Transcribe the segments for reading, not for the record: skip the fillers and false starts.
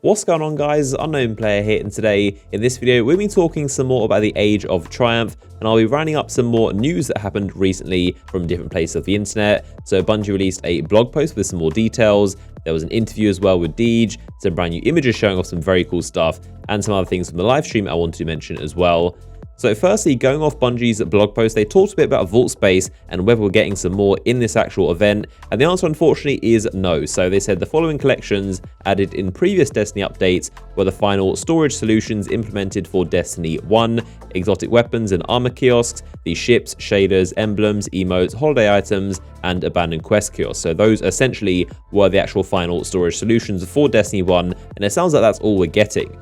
What's going on, guys? Unknown Player here, and today in this video we'll be talking some more about the Age of Triumph, and I'll be rounding up some more news that happened recently from different places of the internet. So Bungie released a blog post with some more details. There was an interview as well with Deej, some brand new images showing off some very cool stuff, and some other things from the live stream I want to mention as well. So firstly, going off Bungie's blog post, they talked a bit about vault space and whether we're getting some more in this actual event, and the answer unfortunately is no. So they said the following collections added in previous Destiny updates were the final storage solutions implemented for Destiny 1, exotic weapons and armor kiosks, the ships, shaders, emblems, emotes, holiday items, and abandoned quest kiosks. So those essentially were the actual final storage solutions for Destiny 1, and it sounds like that's all we're getting.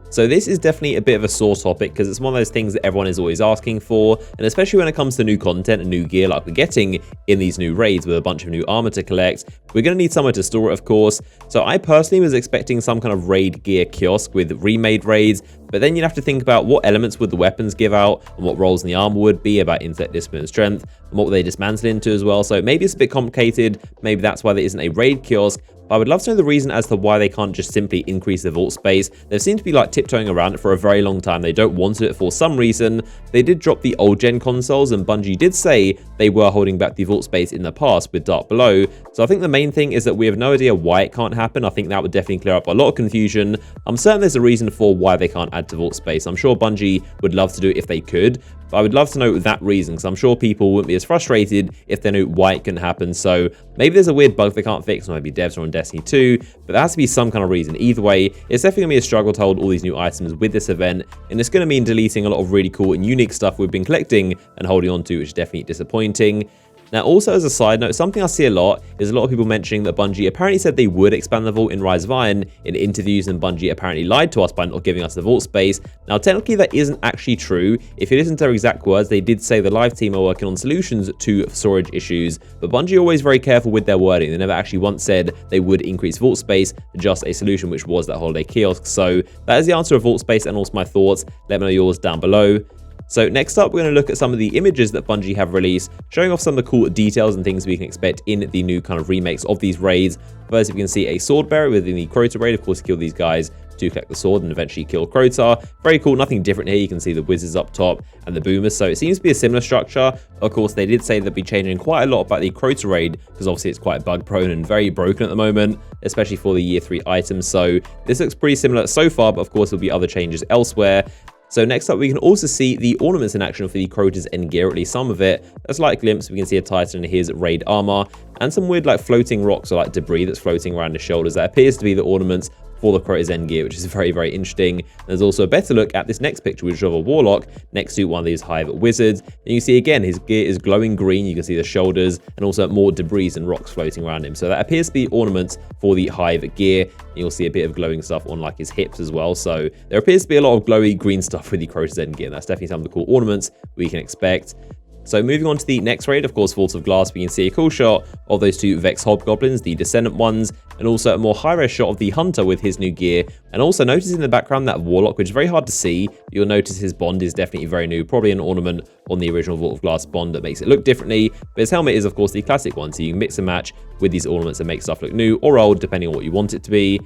So this is definitely a bit of a sore topic because it's one of those things that everyone is always asking for, and especially when it comes to new content and new gear like we're getting in these new raids with a bunch of new armor to collect, we're going to need somewhere to store it, of course. So I personally was expecting some kind of raid gear kiosk with remade raids, but then you'd have to think about what elements would the weapons give out and what roles in the armor would be about intellect, discipline, and strength, and what would they dismantle into as well. So maybe it's a bit complicated, maybe that's why there isn't a raid kiosk. I would love to know the reason as to why they can't just simply increase the vault space. They seem to be like tiptoeing around it for a very long time. They don't want it for some reason. They did drop the old gen consoles, and Bungie did say they were holding back the vault space in the past with Dark Below. So I think the main thing is that we have no idea why it can't happen. I think that would definitely clear up a lot of confusion. I'm certain there's a reason for why they can't add to vault space. I'm sure Bungie would love to do it if they could, but I would love to know that reason, because I'm sure people wouldn't be as frustrated if they knew why it couldn't happen. So maybe there's a weird bug they can't fix, or maybe devs are on Destiny 2, but there has to be some kind of reason. Either way, it's definitely going to be a struggle to hold all these new items with this event, and it's going to mean deleting a lot of really cool and unique stuff we've been collecting and holding on to, which is definitely disappointing. Now, also as a side note, something I see a lot is a lot of people mentioning that Bungie apparently said they would expand the vault in Rise of Iron in interviews, and Bungie apparently lied to us by not giving us the vault space. Now, technically that isn't actually true. If you listen to their exact words, they did say the live team are working on solutions to storage issues, but Bungie are always very careful with their wording. They never actually once said they would increase vault space, just a solution, which was that holiday kiosk. So that is the answer of vault space and also my thoughts. Let me know yours down below. So next up, we're going to look at some of the images that Bungie have released, showing off some of the cool details and things we can expect in the new kind of remakes of these raids. First, we can see a sword bearer within the Crota raid. Of course, you kill these guys to collect the sword and eventually kill Crota. Very cool, nothing different here. You can see the wizards up top and the boomers, so it seems to be a similar structure. Of course, they did say they'll be changing quite a lot about the Crota raid, because obviously it's quite bug prone and very broken at the moment, especially for the year 3 items. So this looks pretty similar so far, but of course there'll be other changes elsewhere. So next up, we can also see the ornaments in action for the Crota's end gear, at least some of it. A slight glimpse, we can see a Titan in his raid armor, and some weird like floating rocks or like debris that's floating around his shoulders. That appears to be the ornaments for the Crota's end gear, which is very, very interesting. There's also a better look at this next picture, which is of a warlock next to one of these hive wizards. And you can see again, his gear is glowing green. You can see the shoulders and also more debris and rocks floating around him. So that appears to be ornaments for the hive gear. You'll see a bit of glowing stuff on like his hips as well. So there appears to be a lot of glowy green stuff with the Crota's end gear. That's definitely some of the cool ornaments we can expect. So moving on to the next raid, of course, Vault of Glass, we can see a cool shot of those two Vex Hobgoblins, the Descendant ones, and also a more high-res shot of the Hunter with his new gear. And also notice in the background that Warlock, which is very hard to see. You'll notice his bond is definitely very new, probably an ornament on the original Vault of Glass bond that makes it look differently. But his helmet is, of course, the classic one, so you can mix and match with these ornaments and make stuff look new or old, depending on what you want it to be.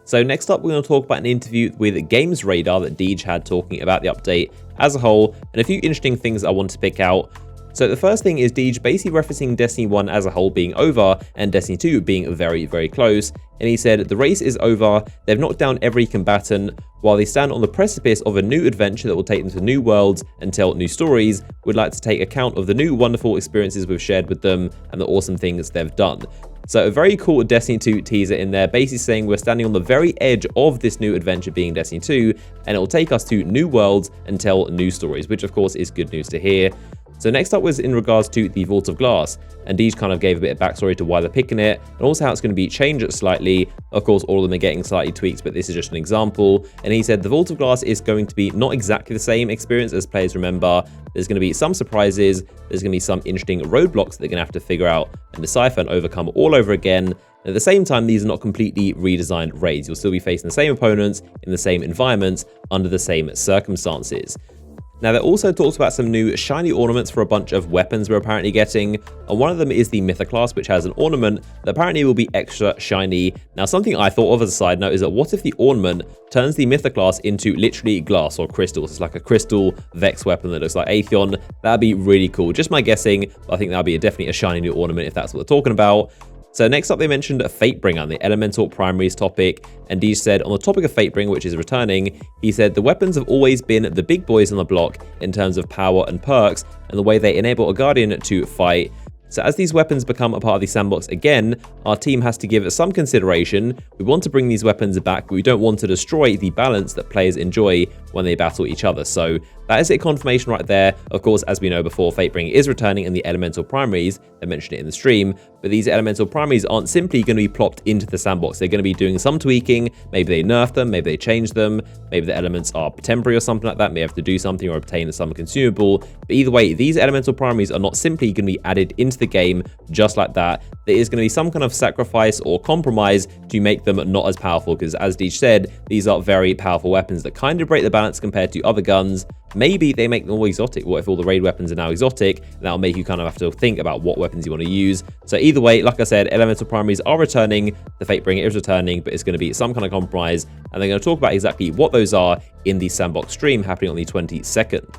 So next up, we're going to talk about an interview with Games Radar that Deej had talking about the update as a whole, and a few interesting things I want to pick out. So the first thing is Deej basically referencing Destiny 1 as a whole being over and Destiny 2 being very, very close. And he said, the race is over, they've knocked down every combatant, while they stand on the precipice of a new adventure that will take them to new worlds and tell new stories. We'd like to take account of the new wonderful experiences we've shared with them and the awesome things they've done. So a very cool Destiny 2 teaser in there, basically saying we're standing on the very edge of this new adventure being Destiny 2, and it will take us to new worlds and tell new stories, which of course is good news to hear. So next up was in regards to the Vault of Glass, and Deej kind of gave a bit of backstory to why they're picking it, and also how it's going to be changed slightly. Of course, all of them are getting slightly tweaks, but this is just an example. And he said the Vault of Glass is going to be not exactly the same experience as players remember. There's going to be some surprises, there's going to be some interesting roadblocks that they're going to have to figure out and decipher and overcome all over again. And at the same time, these are not completely redesigned raids. You'll still be facing the same opponents in the same environments under the same circumstances. Now, there also talks about some new shiny ornaments for a bunch of weapons we're apparently getting, and one of them is the Mythoclast, which has an ornament that apparently will be extra shiny. Now, something I thought of as a side note is that what if the ornament turns the Mythoclast into literally glass or crystals? It's like a crystal Vex weapon that looks like Atheon. That'd be really cool. Just my guessing, but I think that'd be definitely a shiny new ornament if that's what they're talking about. So next up, they mentioned Fatebringer, the elemental primaries topic, and Deej said, on the topic of Fatebringer, which is returning, he said, the weapons have always been the big boys on the block in terms of power and perks, and the way they enable a guardian to fight. So as these weapons become a part of the sandbox again, our team has to give it some consideration. We want to bring these weapons back, but we don't want to destroy the balance that players enjoy when they battle each other. So that is a confirmation right there. Of course, as we know before, Fatebringer is returning in the elemental primaries. They mentioned it in the stream, but these elemental primaries aren't simply going to be plopped into the sandbox. They're going to be doing some tweaking. Maybe they nerf them, maybe they change them, maybe the elements are temporary or something like that, may have to do something or obtain some consumable. But either way, these elemental primaries are not simply going to be added into the game just like that. There is going to be some kind of sacrifice or compromise to make them not as powerful, because as Deej said, these are very powerful weapons that kind of break the balance compared to other guns. Maybe they make them all exotic. What if all the raid weapons are now exotic? That'll make you kind of have to think about what weapons you want to use. So either way, like I said, elemental primaries are returning. The Fatebringer is returning, but it's going to be some kind of compromise. And they're going to talk about exactly what those are in the sandbox stream happening on the 22nd.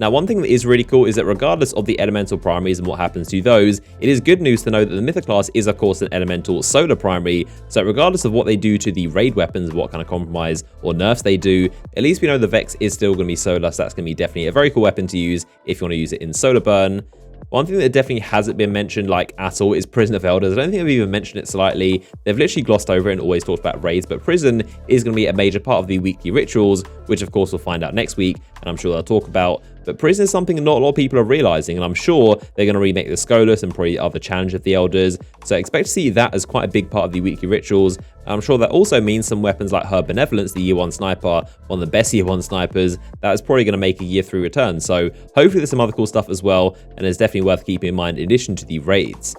Now, one thing that is really cool is that regardless of the elemental primaries and what happens to those, it is good news to know that the Mythoclast is, of course, an elemental solar primary. So regardless of what they do to the raid weapons, what kind of compromise or nerfs they do, at least we know the Vex is still going to be solar. So that's going to be definitely a very cool weapon to use if you want to use it in solar burn. One thing that definitely hasn't been mentioned like at all is Prison of Elders. I don't think I've even mentioned it slightly. They've literally glossed over it and always talked about raids, but Prison is going to be a major part of the weekly rituals, which of course we'll find out next week, and I'm sure they'll talk about. But Prison is something not a lot of people are realizing, and I'm sure they're going to remake the Skolas and probably other Challenge of the Elders. So expect to see that as quite a big part of the weekly rituals. And I'm sure that also means some weapons like her Benevolence, the Year 1 sniper, one of the best Year 1 snipers, that is probably going to make a Year 3 return. So hopefully there's some other cool stuff as well, and it's definitely worth keeping in mind in addition to the raids.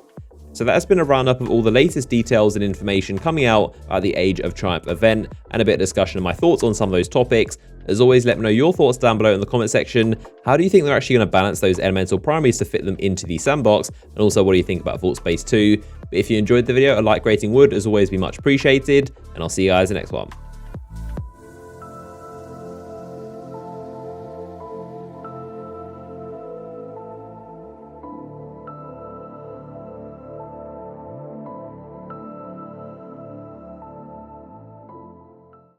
So that's been a roundup of all the latest details and information coming out at the Age of Triumph event, and a bit of discussion of my thoughts on some of those topics. As always, let me know your thoughts down below in the comment section. How do you think they're actually going to balance those elemental primaries to fit them into the sandbox? And also, what do you think about Vault Space 2? But if you enjoyed the video, a like rating would, as always, be much appreciated. And I'll see you guys in the next one.